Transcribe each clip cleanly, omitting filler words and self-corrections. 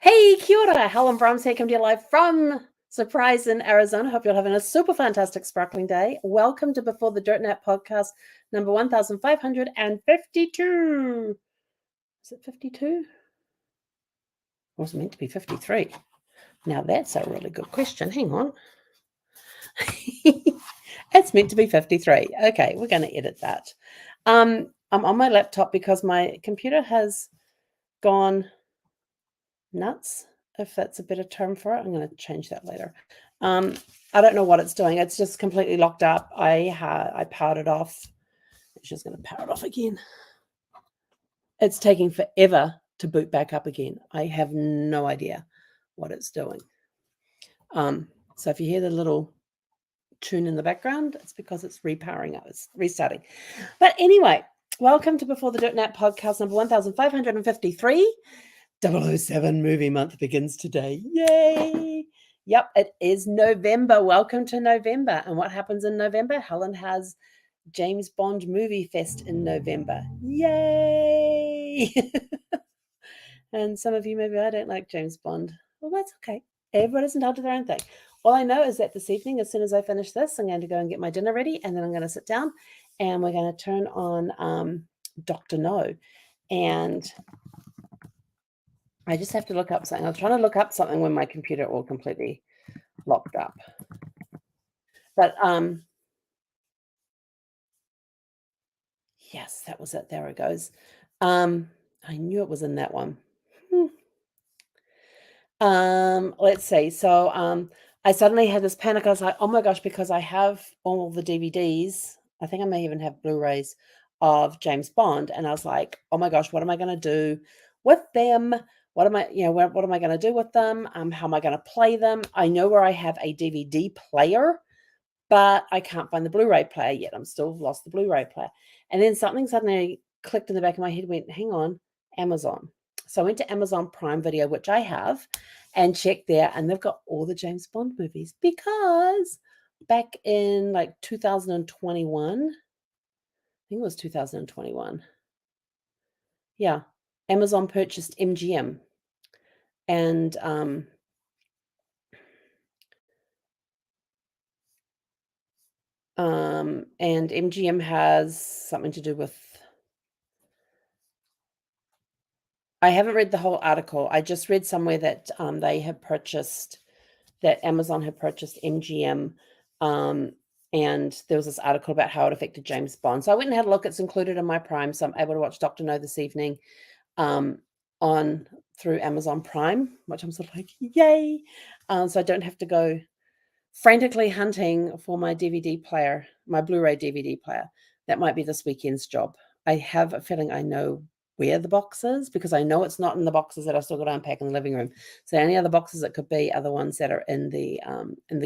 Hey, kia ora. Helen Brahms here, coming to you live from Surprise in Arizona. Hope you're having a super fantastic, sparkling day. Welcome to Before the Dirt Nap podcast, number 1552. Is it 52? Or was it meant to be 53? Now, that's a really good question. Hang on. It's meant to be 53. Okay, we're going to edit that. I'm on my laptop because my computer has gone nuts, if that's a better term for it. I'm going to change that later. I don't know what it's doing. It's just completely locked up. I powered it off. It's just going to power it off again. It's taking forever to boot back up again. I have no idea what it's doing. So if you hear the little tune in the background, it's because it's repowering up. It's restarting. But anyway, welcome to Before the Dirt Nap podcast number 1553. 007 movie month begins today. Yay! Yep, it is November. Welcome to November. And what happens in November? Helen has James Bond Movie Fest in November. Yay! And some of you, maybe I don't like James Bond. Well, that's okay. Everybody's entitled to their own thing. All I know is that this evening, as soon as I finish this, I'm going to go and get my dinner ready, and then I'm going to sit down and we're going to turn on Dr. No. And I just have to look up something. I was trying to look up something when my computer all completely locked up. But yes, that was it. There it goes. I knew it was in that one. Let's see. So I suddenly had this panic. I was like, oh my gosh, because I have all the DVDs. I think I may even have Blu-rays of James Bond. And I was like, oh my gosh, what am I going to do with them? What am I going to do with them? How am I going to play them? I know where I have a DVD player, but I can't find the Blu-ray player yet. I'm still lost the Blu-ray player. And then something suddenly clicked in the back of my head, went, hang on, Amazon. So I went to Amazon Prime Video, which I have, and checked there, and they've got all the James Bond movies because back in like 2021, I think it was 2021. Yeah, Amazon purchased MGM. And MGM has something to do with, I haven't read the whole article. I just read somewhere that they have purchased, that Amazon had purchased MGM. And there was this article about how it affected James Bond. So I went and had a look. It's included in my Prime. So I'm able to watch Dr. No this evening on through Amazon Prime, which I'm sort of like, yay. So I don't have to go frantically hunting for my DVD player, my Blu-ray DVD player. That might be this weekend's job. I have a feeling I know where the box is because I know it's not in the boxes that I still got to unpack in the living room. So any other boxes it could be are the ones that are in the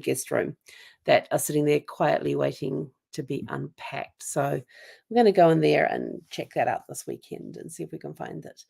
guest room that are sitting there quietly waiting to be unpacked. So we're going to go in there and check that out this weekend and see if we can find it.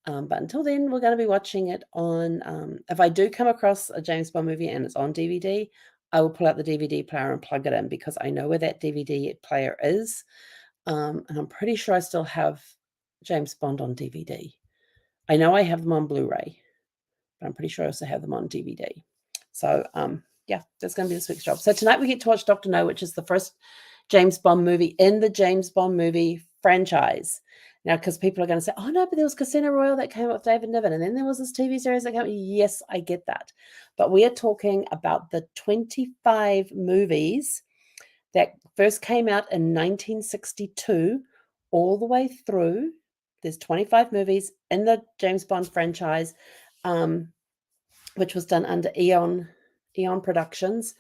But until then, we're going to be watching it on, if I do come across a James Bond movie and it's on DVD, I will pull out the DVD player and plug it in because I know where that DVD player is. And I'm pretty sure I still have James Bond on DVD. I know I have them on Blu-ray, but I'm pretty sure I also have them on DVD. So, yeah, that's going to be this week's job. So tonight we get to watch Dr. No, which is the first James Bond movie in the James Bond movie franchise. Now, because people are going to say, oh, no, but there was Casino Royale that came up with David Niven, and then there was this TV series that came up. Yes, I get that. But we are talking about the 25 movies that first came out in 1962 all the way through. There's 25 movies in the James Bond franchise, which was done under Eon Productions.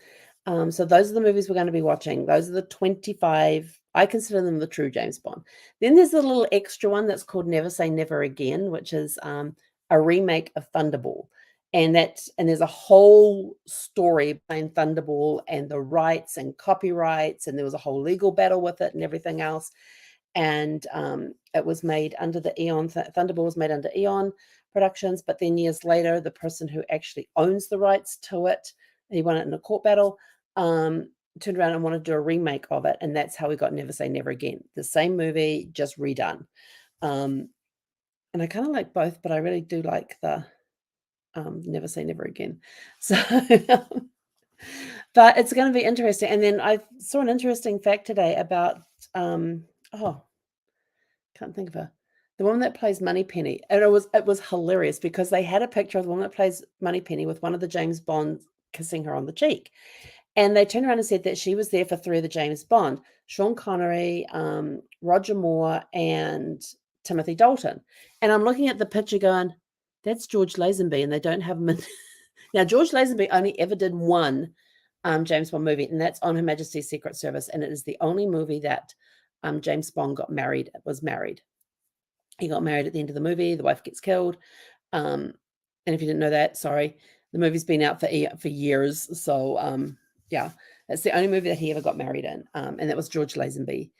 So those are the movies we're going to be watching. Those are the 25. I consider them the true James Bond. Then there's a little extra one that's called Never Say Never Again, which is a remake of Thunderball. And there's a whole story behind Thunderball and the rights and copyrights, and there was a whole legal battle with it and everything else. And it was made under the Eon, Thunderball was made under Eon Productions, but then years later, the person who actually owns the rights to it, he won it in a court battle, turned around and wanted to do a remake of it, and that's how we got Never Say Never Again. The same movie, just redone. And I kind of like both, but I really do like the Never Say Never Again. So, but it's going to be interesting. And then I saw an interesting fact today about, oh, can't think of her. The woman that plays Moneypenny, and it was hilarious because they had a picture of the woman that plays Moneypenny with one of the James Bonds kissing her on the cheek, and they turned around and said that she was there for 3 of the James Bond: Sean Connery, Roger Moore, and Timothy Dalton. And I'm looking at the picture going, "That's George Lazenby," and they don't have him in. Now, George Lazenby only ever did one James Bond movie, and that's On Her Majesty's Secret Service, and it is the only movie that James Bond was married. He got married at the end of the movie. The wife gets killed. And if you didn't know that, sorry, the movie's been out for years. So yeah, that's the only movie that he ever got married in, and that was George Lazenby.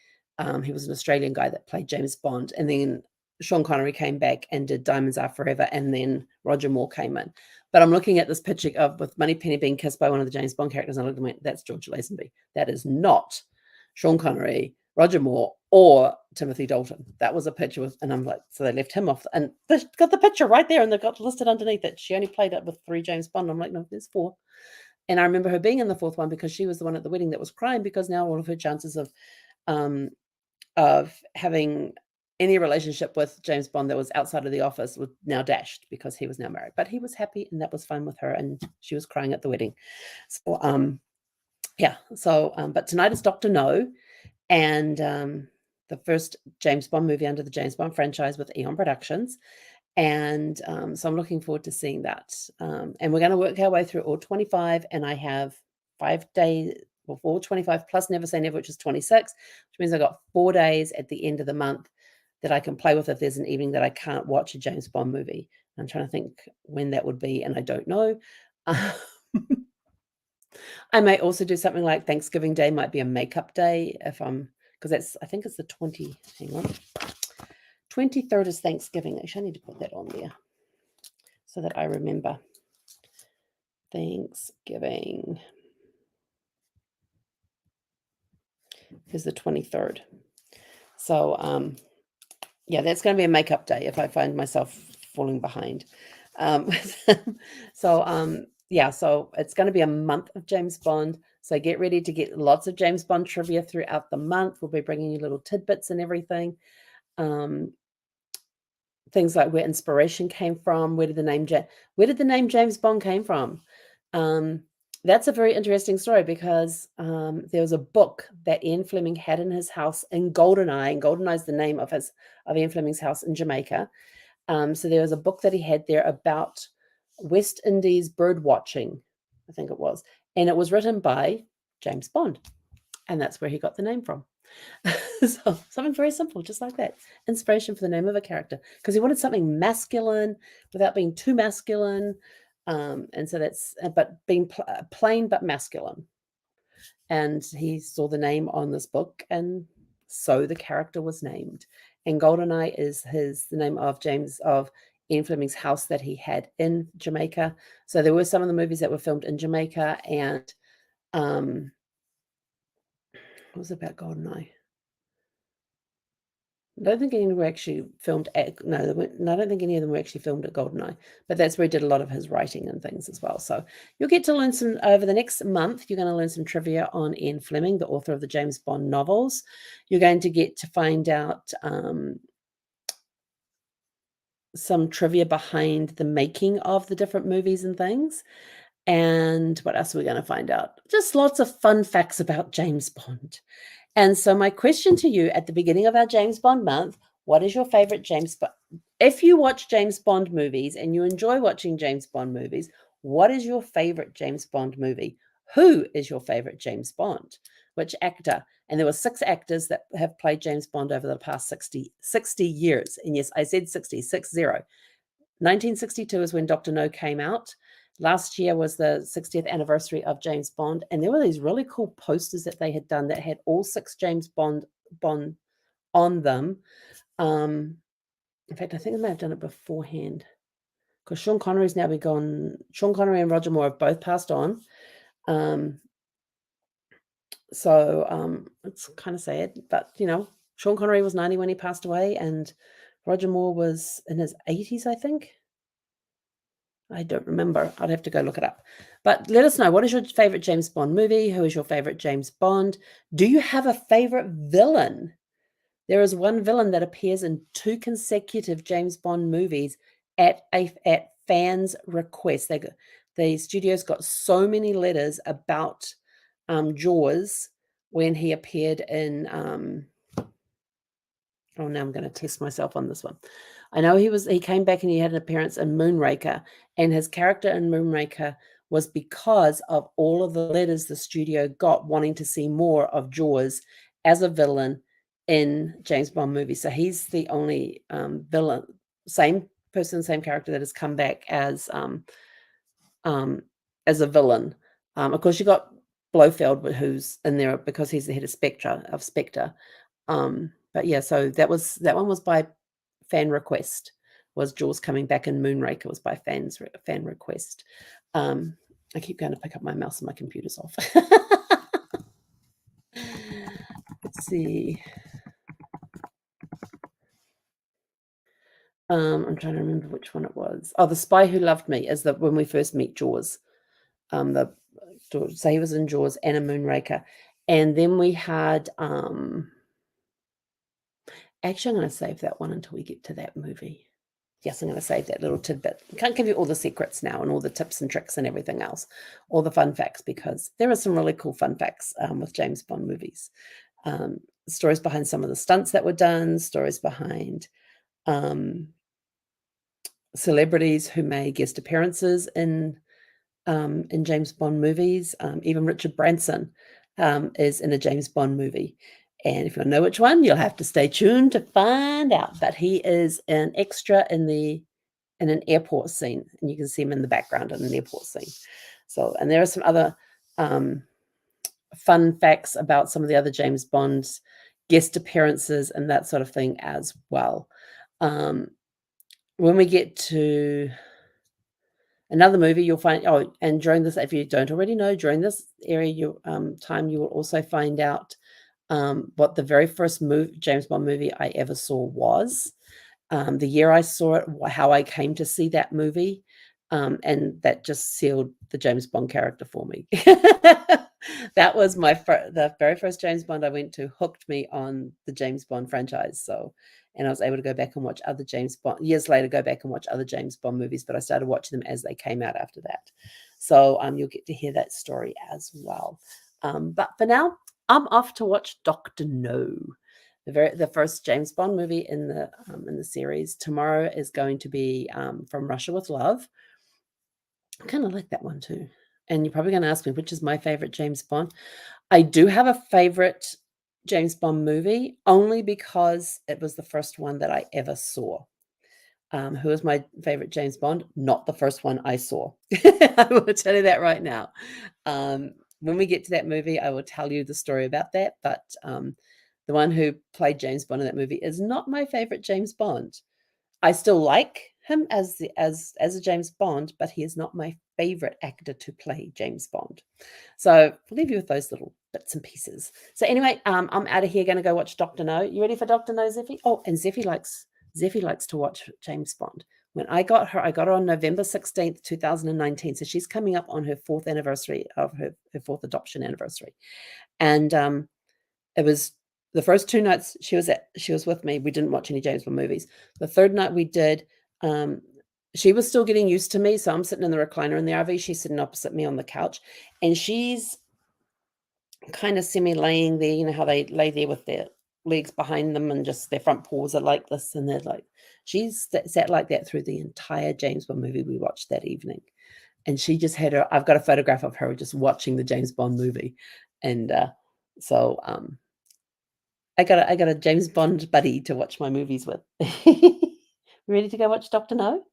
He was an Australian guy that played James Bond, and then Sean Connery came back and did Diamonds Are Forever, and then Roger Moore came in. But I'm looking at this picture with Moneypenny being kissed by one of the James Bond characters, and I looked and went, "That's George Lazenby. That is not Sean Connery, Roger Moore, or Timothy Dalton." That was a picture and I'm like, so they left him off, and they've got the picture right there, and they've got listed underneath it. She only played it with 3 James Bond. I'm like, no, there's 4. And I remember her being in the 4th one because she was the one at the wedding that was crying because now all of her chances of having any relationship with James Bond that was outside of the office was now dashed because he was now married. But he was happy, and that was fine with her, and she was crying at the wedding. So yeah. So but tonight is Dr. No, and the first James Bond movie under the James Bond franchise with Eon Productions. And so I'm looking forward to seeing that. And we're going to work our way through all 25, and I have 5 days, well, all 25 plus Never Say Never, which is 26, which means I got 4 days at the end of the month that I can play with if there's an evening that I can't watch a James Bond movie. I'm trying to think when that would be, and I don't know. I may also do something like Thanksgiving Day might be a makeup day if I'm, because I think it's the 20, hang on. 23rd is Thanksgiving. Actually, I need to put that on there so that I remember. Thanksgiving is the 23rd. So, yeah, that's going to be a makeup day if I find myself falling behind. So, yeah, so it's going to be a month of James Bond. So get ready to get lots of James Bond trivia throughout the month. We'll be bringing you little tidbits and everything. Things like where inspiration came from, where did the name James Bond came from? That's a very interesting story because there was a book that Ian Fleming had in his house in Goldeneye, and Goldeneye is the name of Ian Fleming's house in Jamaica. So there was a book that he had there about West Indies bird watching, I think it was, and it was written by James Bond, and that's where he got the name from. So something very simple, just like that. Inspiration for the name of a character, because he wanted something masculine without being too masculine. And so that's, but being plain but masculine. And he saw the name on this book, and so the character was named. And Goldeneye is the name of Ian Fleming's house that he had in Jamaica. So there were some of the movies that were filmed in Jamaica, and what was it about Goldeneye? I don't think any of them were actually filmed at, no, I don't think any of them were actually filmed at Goldeneye, but that's where he did a lot of his writing and things as well. So you'll get to learn some, over the next month, you're going to learn some trivia on Ian Fleming, the author of the James Bond novels. You're going to get to find out some trivia behind the making of the different movies and things. And what else are we going to find out? Just lots of fun facts about James Bond. And so my question to you at the beginning of our James Bond month, what is your favorite James Bond? If you watch James Bond movies and you enjoy watching James Bond movies, what is your favorite James Bond movie? Who is your favorite James Bond? Which actor? And there were 6 actors that have played James Bond over the past 60 years. And yes, I said 60. 1962 is when Dr. No came out. Last year was the 60th anniversary of James Bond, and there were these really cool posters that they had done that had all 6 James Bond on them. In fact, I think they may have done it beforehand because Sean Connery's now been gone. Sean Connery and Roger Moore have both passed on. So it's kind of sad, but Sean Connery was 90 when he passed away, and Roger Moore was in his 80s, I think. I don't remember. I'd have to go look it up. But let us know, what is your favorite James Bond movie? Who is your favorite James Bond? Do you have a favorite villain? There is one villain that appears in 2 consecutive James Bond movies at fans' request. The studios got so many letters about Jaws when he appeared in. Oh, now I'm going to test myself on this one. I know he came back and he had an appearance in Moonraker, and his character in Moonraker was because of all of the letters the studio got wanting to see more of Jaws as a villain in James Bond movies. So he's the only villain, same person, same character that has come back as a villain. Of course, you got Blofeld, who's in there because he's the head of Spectre. But yeah, so that one was by fan request. Was Jaws coming back in Moonraker was by fan request. I keep going to pick up my mouse and my computer's off. Let's see. I'm trying to remember which one it was. Oh, The Spy Who Loved Me is when we first meet Jaws. So he was in Jaws and in Moonraker. And then we had actually, I'm going to save that one until we get to that movie. Yes, I'm going to save that little tidbit. I can't give you all the secrets now and all the tips and tricks and everything else, all the fun facts, because there are some really cool fun facts with James Bond movies. Stories behind some of the stunts that were done, stories behind celebrities who made guest appearances in James Bond movies. Even Richard Branson is in a James Bond movie. And if you know which one, you'll have to stay tuned to find out. But he is an extra in an airport scene, and you can see him in the background in an airport scene. So, and there are some other fun facts about some of the other James Bond's guest appearances and that sort of thing as well. When we get to another movie, you'll find, and during this, if you don't already know, during this time, you will also find out what the very first James Bond movie I ever saw was, the year I saw it, how I came to see that movie, and that just sealed the James Bond character for me. That was the very first James Bond I went to hooked me on the James Bond franchise. So, and I was able to go back and watch other James Bond years later, go back and watch other James Bond movies, but I started watching them as they came out after that. So, you'll get to hear that story as well. But for now, I'm off to watch Dr. No, the first James Bond movie in the series. Tomorrow is going to be From Russia with Love. I kind of like that one too. And you're probably going to ask me, which is my favorite James Bond? I do have a favorite James Bond movie, only because it was the first one that I ever saw. Who is my favorite James Bond? Not the first one I saw. I will tell you that right now. When we get to that movie, I will tell you the story about that. But the one who played James Bond in that movie is not my favorite James Bond. I still like him as a James Bond, but he is not my favorite actor to play James Bond. So I'll leave you with those little bits and pieces. So anyway, I'm out of here, going to go watch Dr. No. You ready for Dr. No, Zeffy? Oh, and Zeffy likes to watch James Bond. When I got her on November 16th, 2019. So she's coming up on her 4th anniversary of her 4th adoption anniversary. And it was the first 2 nights she was with me. We didn't watch any James Bond movies. The third night we did, she was still getting used to me. So I'm sitting in the recliner in the RV. She's sitting opposite me on the couch, and she's kind of semi-laying there. You know how they lay there with their legs behind them and just their front paws are like this, and they're like, she's sat like that through the entire James Bond movie we watched that evening. And she just had I've got a photograph of her just watching the James Bond movie. And so I got a James Bond buddy to watch my movies with. Ready to go watch Dr. No?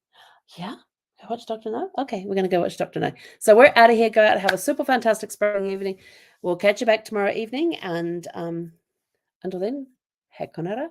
Yeah, go watch Dr. No? Okay, we're going to go watch Dr. No. So we're out of here. Go out and have a super fantastic spring evening. We'll catch you back tomorrow evening. And until then, Hekonara.